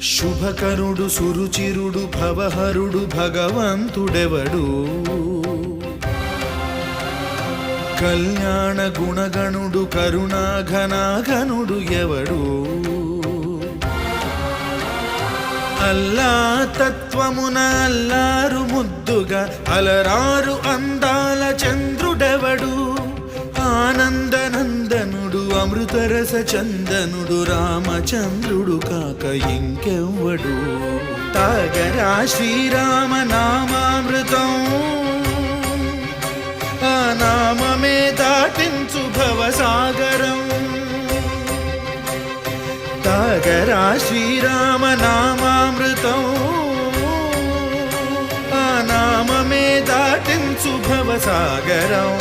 శుభకరుడు సురుచిరుడు భవహరుడు భగవంతుడెవడు కళ్యాణ గుణగణుడు కరుణాఘనాఘనుడు ఎవడు అల్లా తత్వమున అల్లారు ముద్దుగా అలరారు అందాల చంద్రుడెవడు ఆనందనందనుడు అమృతరస చందనుడు రామచంద్రుడు కాక ఇంకెవ్వడు తాగరా శ్రీరామ నామామృతం ఆ నామమే దాటించు భవసాగరం తాగరా శ్రీరామ నామామృతం ఆ నామమే దాటించు భవసాగరం